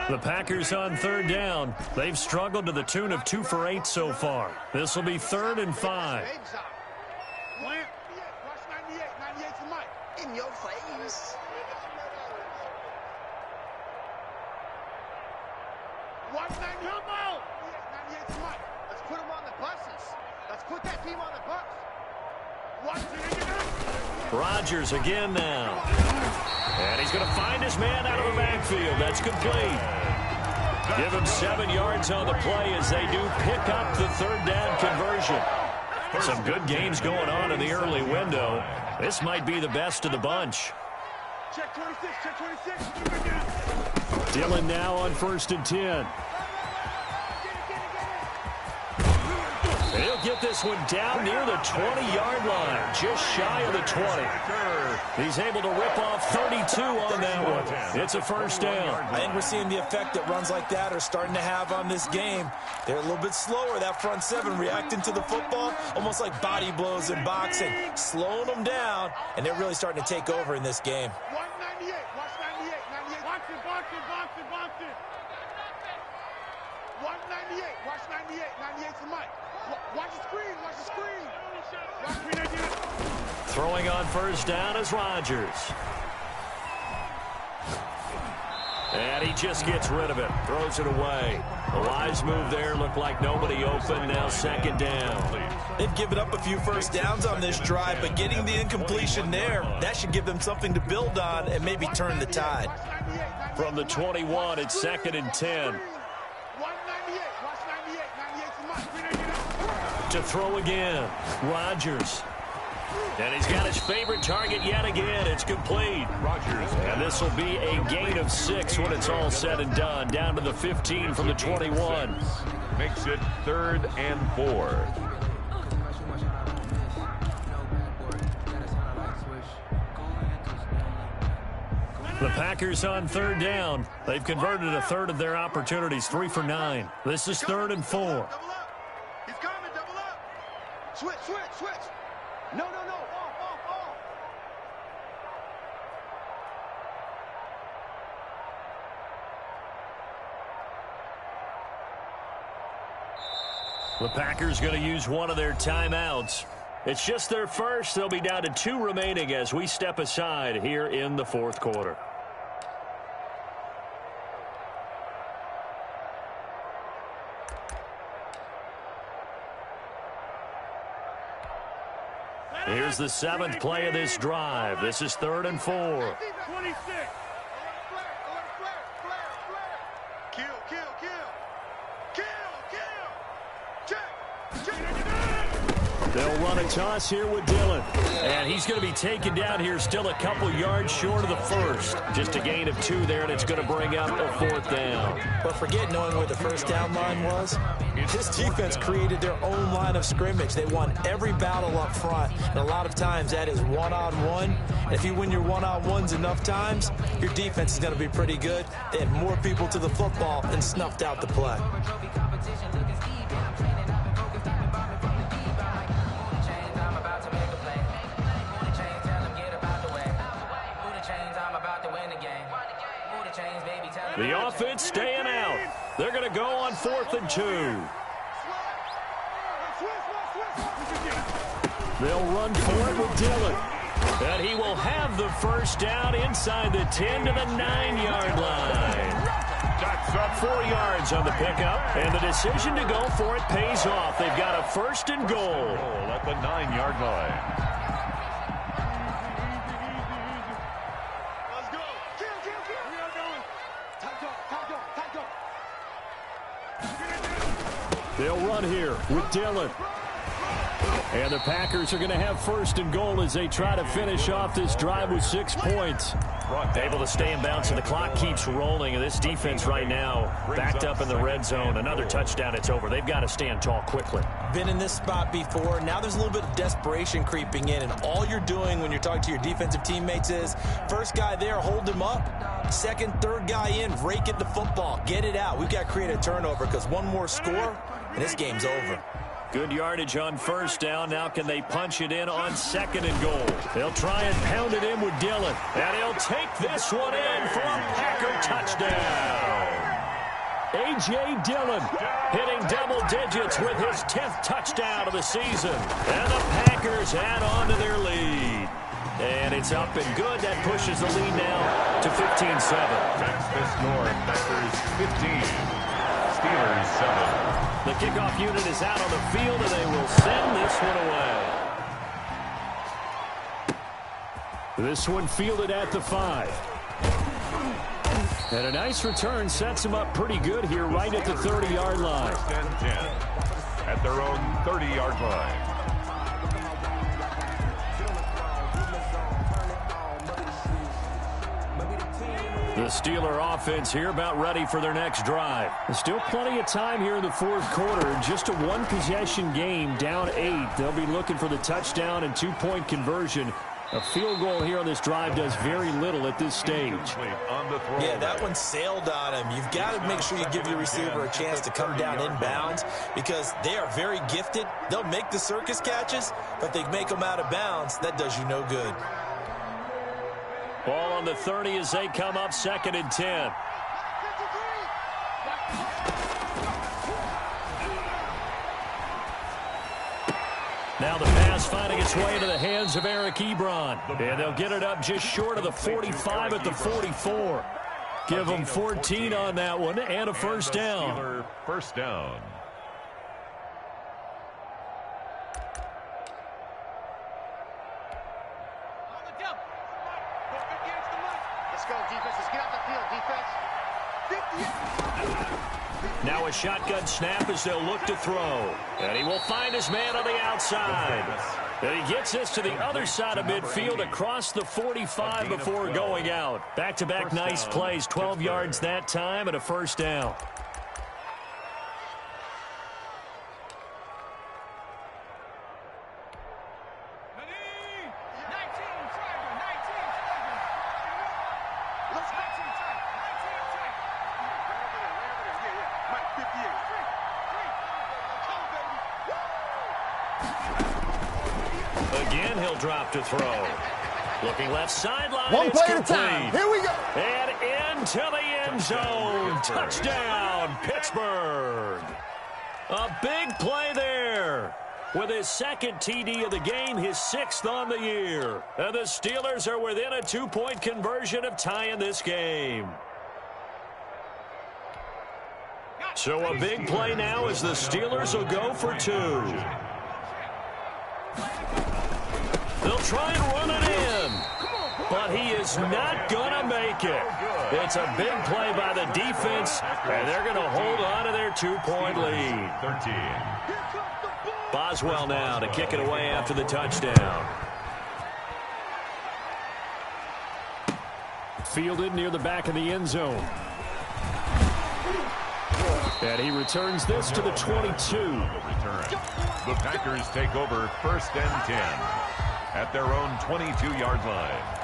S1: The Packers on 3rd down. They've struggled to the tune of 2 for 8 so far. This will be 3rd and 5.
S4: In your face. Watch 98. 98's Mike. Let's put him on the buses. Let's put that team on the bus. Watch it.
S1: Rodgers again now. And he's going to find his man out of the backfield. That's complete. Give him 7 yards on the play as they do pick up the 3rd down conversion. Some good games going on in the early window. This might be the best of the bunch.
S4: Check 26, check 26.
S1: Dillon now on 1st and 10. He'll get this one down near the 20-yard line, just shy of the 20. He's able to rip off 32 on that one. It's a 1st down. I think we're seeing the effect that runs like that are starting to have on this game. They're a little bit slower, that front 7, reacting to the football, almost like body blows in boxing, slowing them down, and they're really starting to take over in this game.
S4: 198, watch 98, 98. Box it. 198, watch 98, 98's Mike. Watch the screen. Watch 398.
S1: Throwing on 1st down is Rodgers. And he just gets rid of it. Throws it away. A wise move there. Looked like nobody open. Now 2nd down. They've given up a few 1st downs on this drive, but getting the incompletion there, that should give them something to build on and maybe turn the tide. From the 21, it's 2nd and 10. To throw again. Rodgers. And he's got his favorite target yet again. It's complete.
S2: Rodgers.
S1: And this will be a gain of 6 when it's all said and done. Down to the 15 from the 21.
S2: Makes it 3rd and 4.
S1: The Packers on 3rd down. They've converted a third of their opportunities, 3 for 9. This is 3rd and 4.
S4: He's coming, double up. Switch. No. Off.
S1: The Packers going to use one of their timeouts. It's just their first. They'll be down to 2 remaining as we step aside here in the 4th quarter. Here's the 7th play of this drive. This is 3rd and 4.
S4: 26. Kill.
S1: They'll run a toss here with Dillon. And he's going to be taken down here still a couple yards short of the first. Just a gain of 2 there, and it's going to bring up a 4th down.
S3: But forget knowing where the first down line was. This defense created their own line of scrimmage. They won every battle up front. And a lot of times that is one-on-one. And if you win your one-on-ones enough times, your defense is going to be pretty good. They had more people to the football and snuffed out the play.
S1: The offense staying out. They're going to go on 4th and 2. They'll run for it with Dillon. And he will have the first down inside the 10 to the 9-yard line. That's up 4 yards on the pickup. And the decision to go for it pays off. They've got a 1st and goal.
S2: At the 9-yard line.
S1: They'll run here with Dillon. And the Packers are going to have 1st and goal as they try to finish off this drive with 6 points. Able to stay in bounds, and the clock keeps rolling. And this defense right now backed up in the red zone. Another touchdown, it's over. They've got to stand tall quickly.
S3: Been in this spot before. Now there's a little bit of desperation creeping in. And all you're doing when you're talking to your defensive teammates is, first guy there, hold him up. 2nd, 3rd guy in, rake at the football. Get it out. We've got to create a turnover because one more score, and this game's over.
S1: Good yardage on 1st down. Now can they punch it in on 2nd and goal? They'll try and pound it in with Dillon. And he'll take this one in for a Packer touchdown. A.J. Dillon hitting double digits with his 10th touchdown of the season. And the Packers add on to their lead. And it's up and good. That pushes the lead now to 15-7.
S2: That's the score. Packers 15. Steelers 7.
S1: The kickoff unit is out on the field, and they will send this one away. This one fielded at the 5. And a nice return sets them up pretty good here right at the 30-yard line.
S2: 1st and 10 at their own 30-yard line.
S1: The Steeler offense here about ready for their next drive. There's still plenty of time here in the 4th quarter. Just a 1-possession game, down 8. They'll be looking for the touchdown and 2-point conversion. A field goal here on this drive does very little at this stage.
S3: Yeah, that one sailed on him. You've got to make sure you give your receiver a chance to come down inbounds because they are very gifted. They'll make the circus catches, but they make them out of bounds. That does you no good.
S1: Ball on the 30 as they come up 2nd and 10. Now the pass finding its way into the hands of Eric Ebron. And they'll get it up just short of the 45 at the 44. Give them 14 on that one and a 1st down.
S2: 1st down.
S1: Now a shotgun snap as they'll look to throw. And he will find his man on the outside. And he gets this to the other side of midfield across the 45 before going out. Back-to-back nice plays, 12 yards that time and a 1st down. Again, he'll drop to throw. Looking left sideline.
S5: One play at a time. Here we go.
S1: And into the end zone. Touchdown, Pittsburgh. A big play there. With his 2nd TD of the game, his 6th on the year. And the Steelers are within a 2-point conversion of tying this game. So a big play now as the Steelers will go for 2. He'll try and run it in. But he is not going to make it. It's a big play by the defense, and they're going to hold on to their 2-point lead.
S2: 13.
S1: Boswell now to kick it away after the touchdown. Fielded near the back of the end zone. And he returns this to the 22.
S2: The Packers take over 1st and 10 at their own 22-yard line.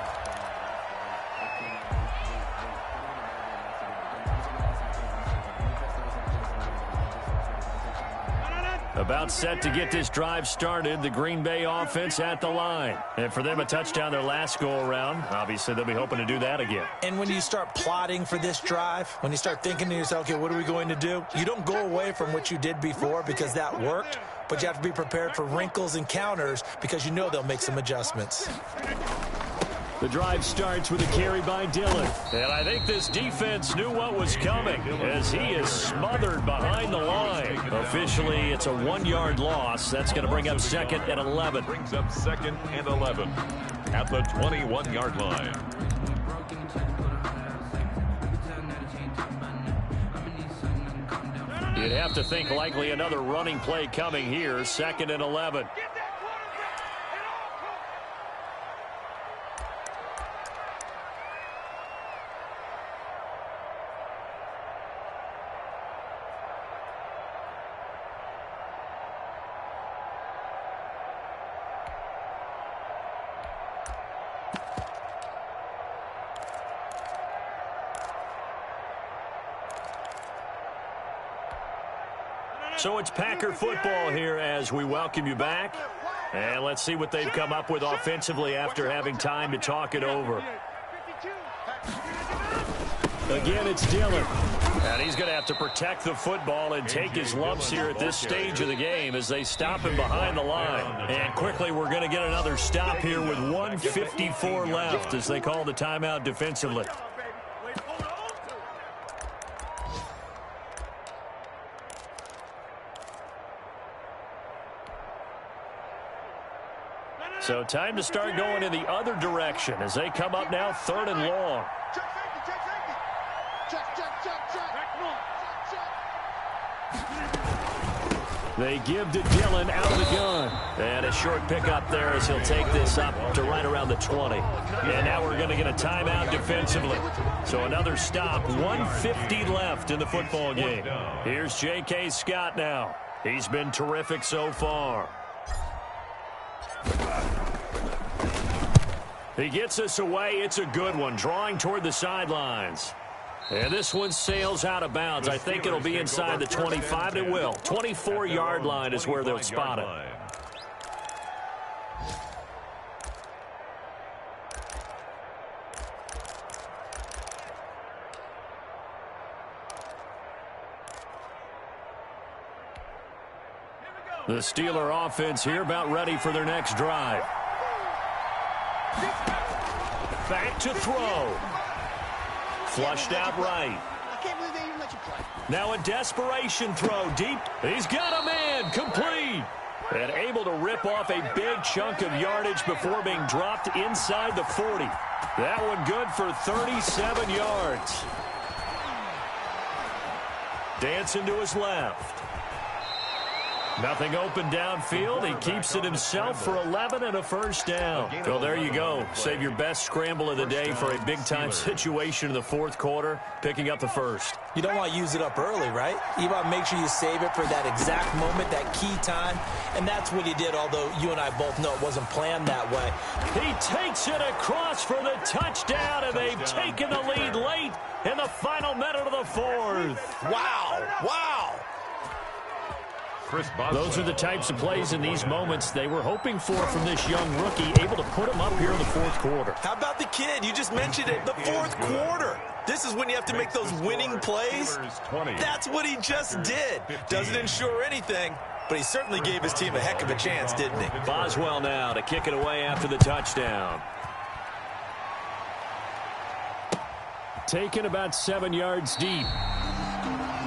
S1: About set to get this drive started, the Green Bay offense at the line. And for them, a touchdown their last go-around. Obviously, they'll be hoping to do that again.
S3: And when you start plotting for this drive, when you start thinking to yourself, okay, what are we going to do? You don't go away from what you did before because that worked, but you have to be prepared for wrinkles and counters because you know they'll make some adjustments.
S1: The drive starts with a carry by Dillon. And I think this defense knew what was coming as he is smothered behind the line. Officially, it's a 1-yard loss. That's going to bring up 2nd and 11.
S2: Brings up 2nd and 11 at the 21-yard line.
S1: You'd have to think likely another running play coming here. 2nd and 11. So it's Packer football here as we welcome you back. And let's see what they've come up with offensively after having time to talk it over. Again, it's Dillon. And he's going to have to protect the football and take his lumps here at this stage of the game as they stop him behind the line. And quickly, we're going to get another stop here with 1:54 left as they call the timeout defensively. So time to start going in the other direction as they come up now 3rd and long. They give to Dillon out of the gun. And a short pickup there as he'll take this up to right around the 20. And now we're going to get a timeout defensively. So another stop, 1:50 left in the football game. Here's J.K. Scott now. He's been terrific so far. He gets us away. It's a good one, drawing toward the sidelines. And this one sails out of bounds. I think it'll be inside the 25. It will. 24-yard line is where they'll spot it. The Steeler offense here about ready for their next drive. Back to throw. Flushed out right. Now a desperation throw deep. He's got a man. Complete. And able to rip off a big chunk of yardage before being dropped inside the 40. That one good for 37 yards. Dancing to his left. Nothing open downfield. He keeps it himself for 11 and a first down. Well, there you go. Save your best scramble of the day for a big-time situation in the 4th quarter, picking up the first.
S3: You don't want to use it up early, right? You want to make sure you save it for that exact moment, that key time. And that's what he did, although you and I both know it wasn't planned that way.
S1: He takes it across for the touchdown, and they've taken the lead late in the final minute of the 4th.
S3: Wow. Wow.
S1: Those are the types of plays in these moments they were hoping for from this young rookie, able to put him up here in the 4th quarter.
S3: How about the kid? You just mentioned it, the 4th quarter. This is when you have to make those winning plays. That's what he just did. Doesn't ensure anything, but he certainly gave his team a heck of a chance, didn't he?
S1: Boswell now to kick it away after the touchdown. Taken about 7 yards deep.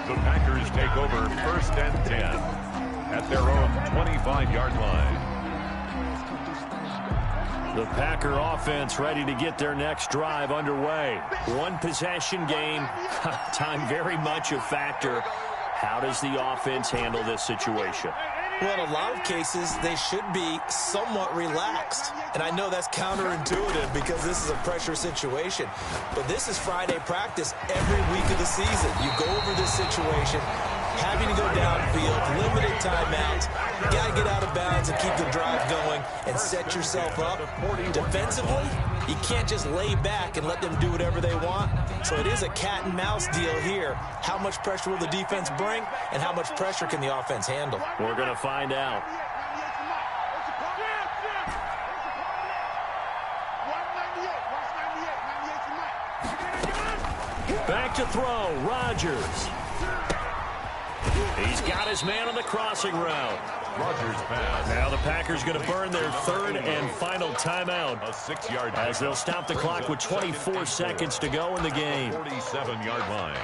S2: The Packers take over 1st and 10 at their own 25-yard line.
S1: The Packer offense ready to get their next drive underway. One possession game. Time very much a factor. How does the offense handle this situation?
S3: Well, in a lot of cases, they should be somewhat relaxed. And I know that's counterintuitive because this is a pressure situation. But this is Friday practice every week of the season. You go over this situation, having to go downfield, limited timeouts. You got to get out of bounds and keep the drive going and set yourself up. Defensively, you can't just lay back and let them do whatever they want. So it is a cat and mouse deal here. How much pressure will the defense bring, and how much pressure can the offense handle?
S1: We're going to find out. Back to throw, Rodgers. He's got his man on the crossing route.
S2: Rodgers pass.
S1: Now the Packers going to burn their third and final timeout.
S2: A 6-yard
S1: as they'll stop the clock with 24 seconds to go in the game.
S2: 47-yard line.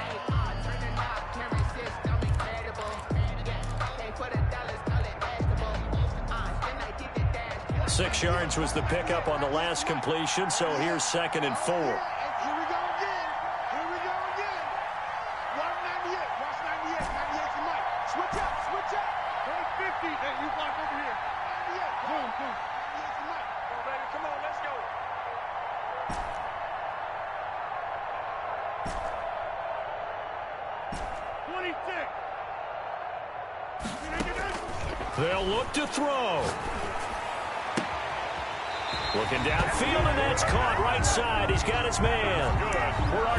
S1: Six yards was the pickup on the last completion, so here's 2nd and 4. They'll look to throw. Looking downfield, and that's caught right side. He's got his man.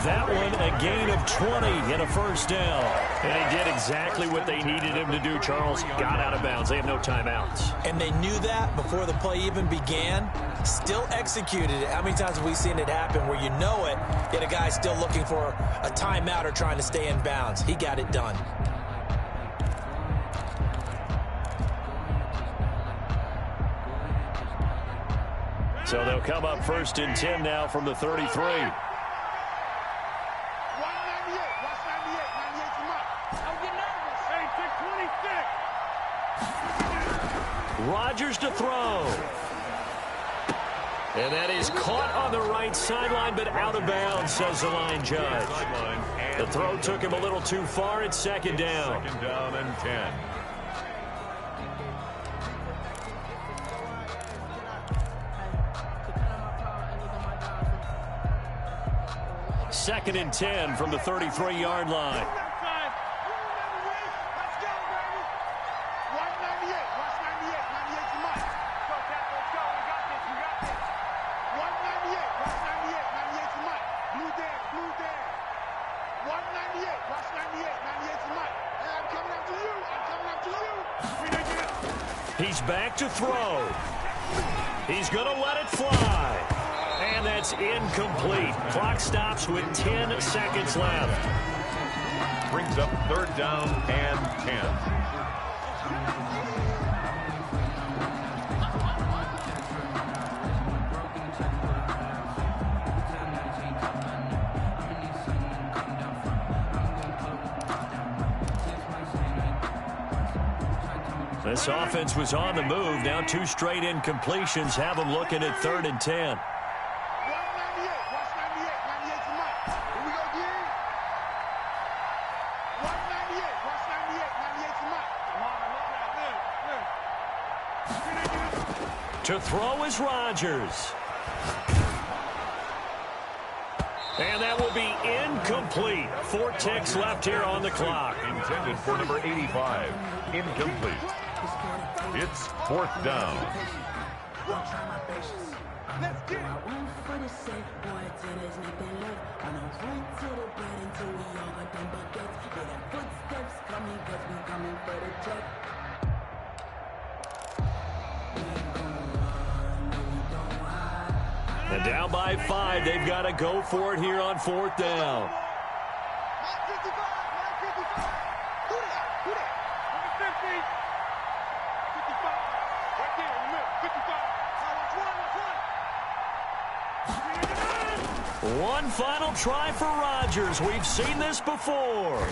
S1: That one, a gain of 20 and a first down. And he did exactly what they needed him to do, Charles. Got out of bounds. They have no timeouts.
S3: And they knew that before the play even began. Still executed it. How many times have we seen it happen where you know it, yet a guy's still looking for a timeout or trying to stay in bounds? He got it done.
S1: So they'll come up 1st and 10 now from the 33. Rodgers to throw. And that is caught on the right sideline, but out of bounds, says the line judge. The throw took him a little too far. It's 2nd down.
S2: 2nd down and 10.
S1: Second and 10 from the 33-yard line. He's back to throw. He's going to let it fly. And that's incomplete. Clock stops with 10 seconds left.
S2: Brings up 3rd down and 10.
S1: This offense was on the move. Now 2 straight incompletions have them looking at 3rd and 10. To throw is Rodgers. And that will be incomplete. 4 ticks left here on the clock.
S2: Intended for number 85. Incomplete. It's 4th down.
S4: Let's get it.
S1: And down by 5, they've got to go for it here on 4th down. One final try for Rodgers. We've seen this before.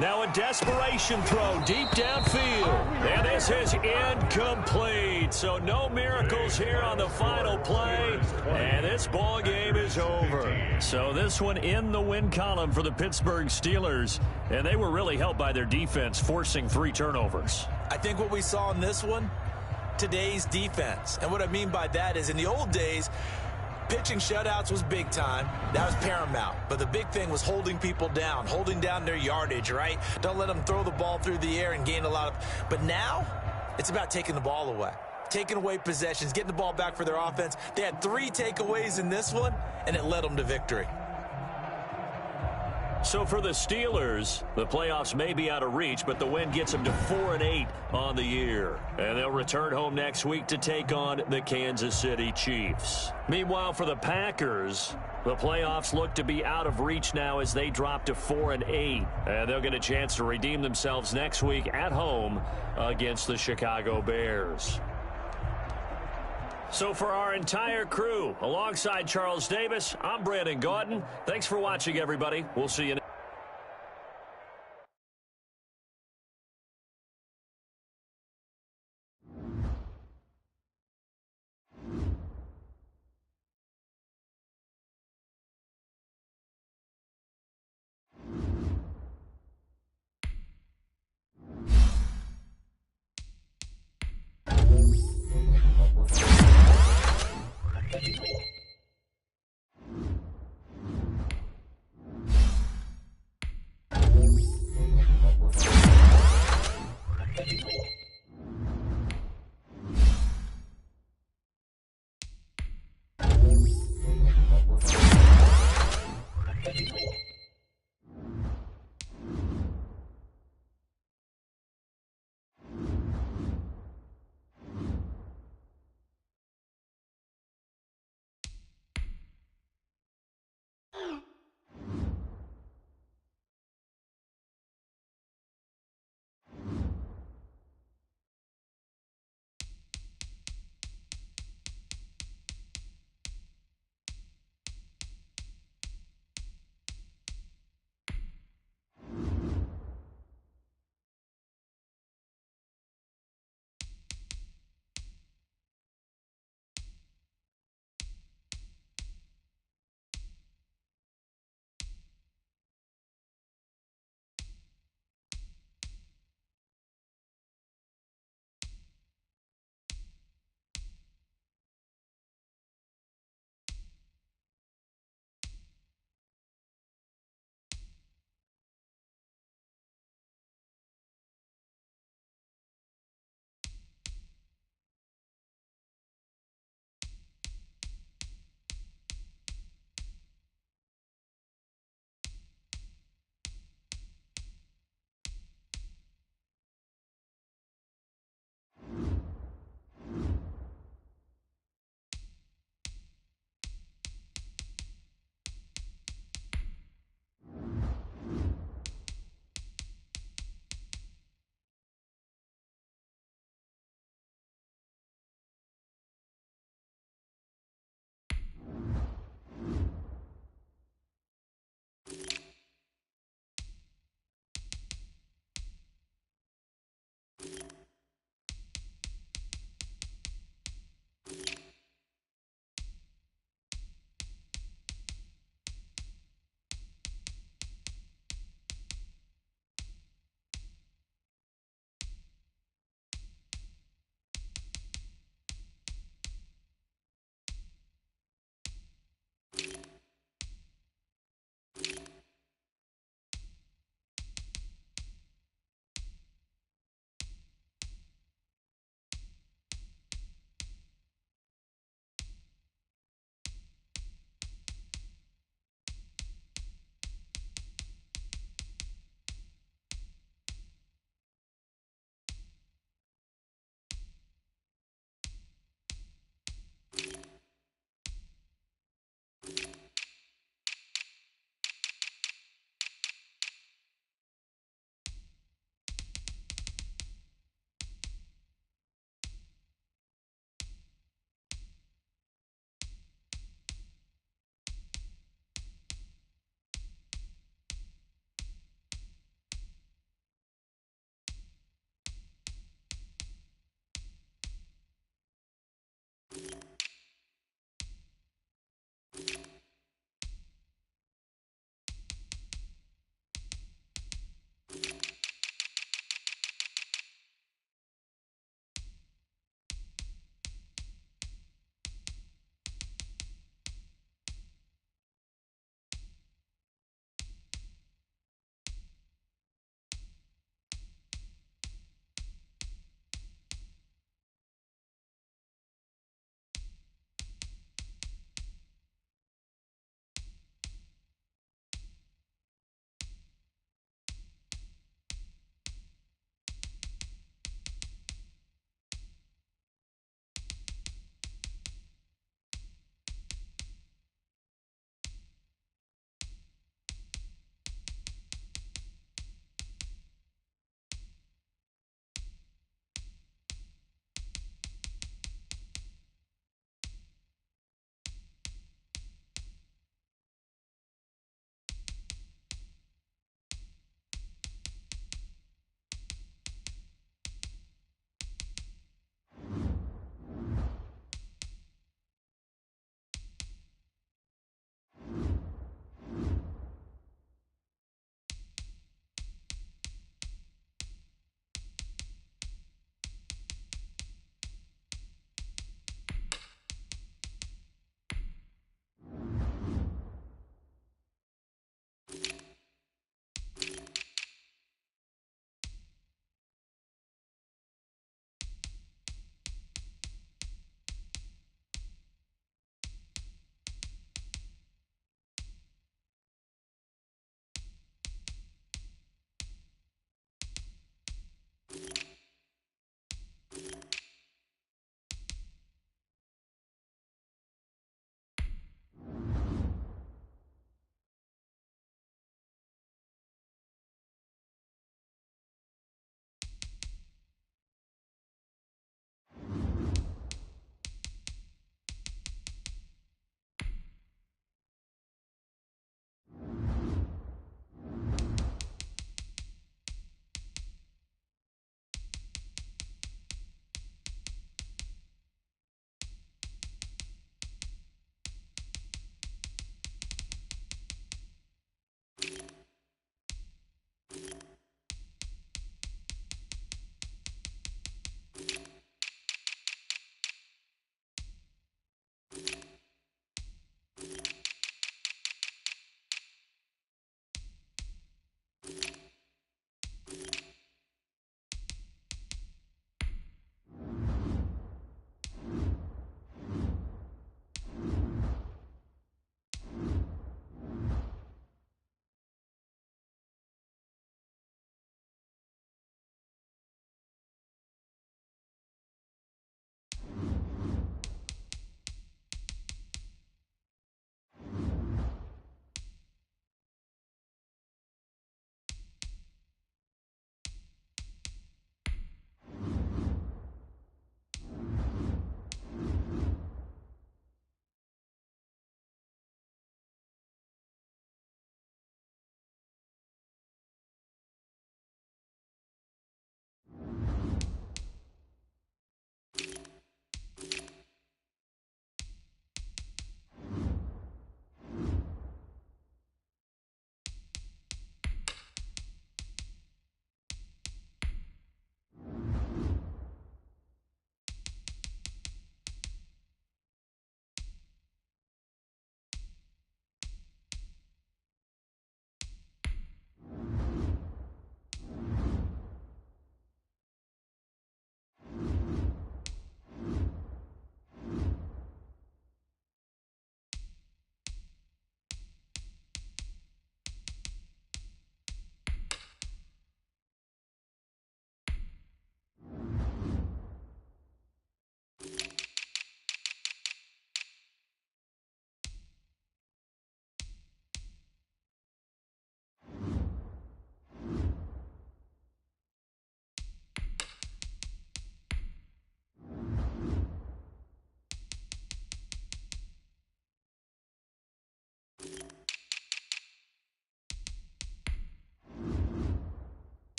S1: Now a desperation throw deep downfield. And this is incomplete. So no miracles here on the final play. And this ball game is over. So this one in the win column for the Pittsburgh Steelers. And they were really helped by their defense, forcing 3 turnovers.
S3: I think what we saw in this one, today's defense. And what I mean by that is in the old days, pitching shutouts was big time. That was paramount. But the big thing was holding people down, holding down their yardage, right? Don't let them throw the ball through the air and gain a lot of... But now, it's about taking the ball away. Taking away possessions, getting the ball back for their offense. They had 3 takeaways in this one, and it led them to victory.
S1: So for the Steelers, the playoffs may be out of reach, but the win gets them to 4-8 on the year. And they'll return home next week to take on the Kansas City Chiefs. Meanwhile, for the Packers, the playoffs look to be out of reach now as they drop to 4-8. And they'll get a chance to redeem themselves next week at home against the Chicago Bears. So for our entire crew, alongside Charles Davis, I'm Brandon Gaudin. Thanks for watching, everybody. We'll see you next.